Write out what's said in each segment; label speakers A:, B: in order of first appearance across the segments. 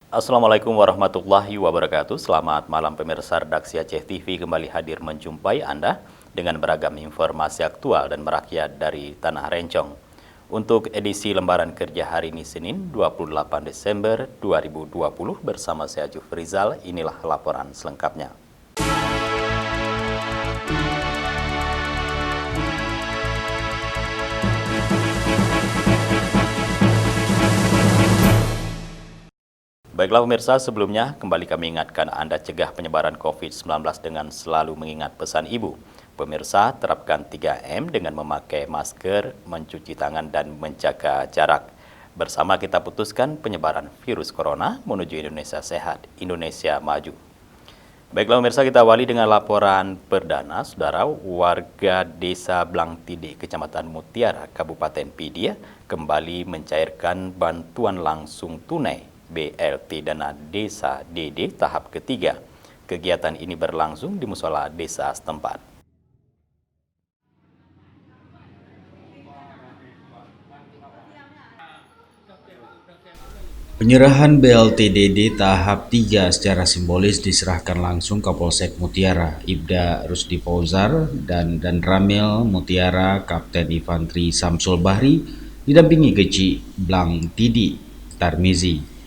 A: Assalamualaikum warahmatullahi wabarakatuh. Selamat malam pemirsa redaksi Aceh TV kembali hadir menjumpai Anda dengan beragam informasi aktual dan merakyat dari Tanah Rencong. Untuk edisi lembaran kerja hari ini Senin 28 Desember 2020 bersama saya Jufrizal, inilah laporan selengkapnya. Baiklah pemirsa, sebelumnya kembali kami ingatkan Anda cegah penyebaran COVID-19 dengan selalu mengingat pesan Ibu. Pemirsa, terapkan 3M dengan memakai masker, mencuci tangan, dan menjaga jarak. Bersama kita putuskan penyebaran virus corona menuju Indonesia sehat, Indonesia maju. Baiklah pemirsa, kita awali dengan laporan perdana. Saudara, warga Desa Blangtidi, Kecamatan Mutiara, Kabupaten Pidia, kembali mencairkan bantuan langsung tunai BLT Dana Desa DD tahap ketiga. Kegiatan ini berlangsung di musola desa setempat.
B: Penyerahan BLT DD tahap 3 secara simbolis diserahkan langsung Kapolsek Mutiara, Ibda Rusdi Fauzar, dan Ramil Mutiara, Kapten Infanteri Samsul Bahri, didampingi Geci Blangtidi Tarmizi.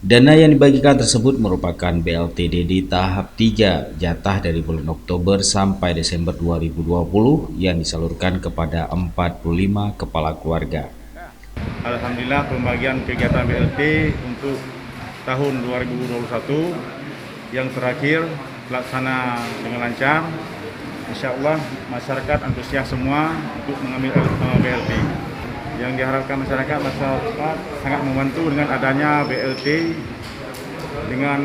B: Dana yang dibagikan tersebut merupakan BLT DD tahap 3 jatah dari bulan Oktober sampai Desember 2020 yang disalurkan kepada 45 kepala keluarga.
C: Alhamdulillah pembagian kegiatan BLT untuk tahun 2021 yang terakhir pelaksana dengan lancar. Insya Allah masyarakat antusias semua untuk mengambil BLT. Yang diharapkan masyarakat sangat membantu dengan adanya BLT dengan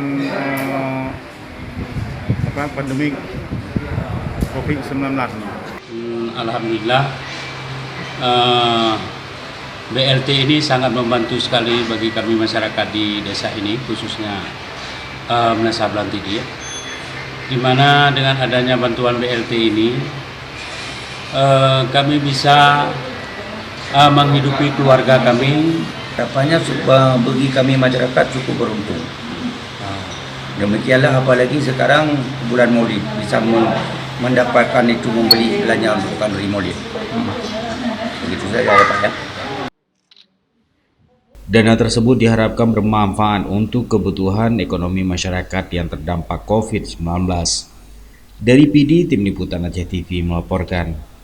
C: pandemi COVID-19 ini.
D: Alhamdulillah BLT ini sangat membantu sekali bagi kami masyarakat di desa ini, khususnya Desa Blangtidi, di mana dengan adanya bantuan BLT ini kami bisa menghidupi keluarga kami.
E: Harapannya bagi kami masyarakat cukup beruntung. Demikianlah, apalagi sekarang bulan Maulid bisa mendapatkan itu, membeli belanja untuk hari Maulid. Begitu saja harapannya.
B: Dana tersebut diharapkan bermanfaat untuk kebutuhan ekonomi masyarakat yang terdampak COVID-19. Dari PD, Tim Liputan Aceh TV melaporkan.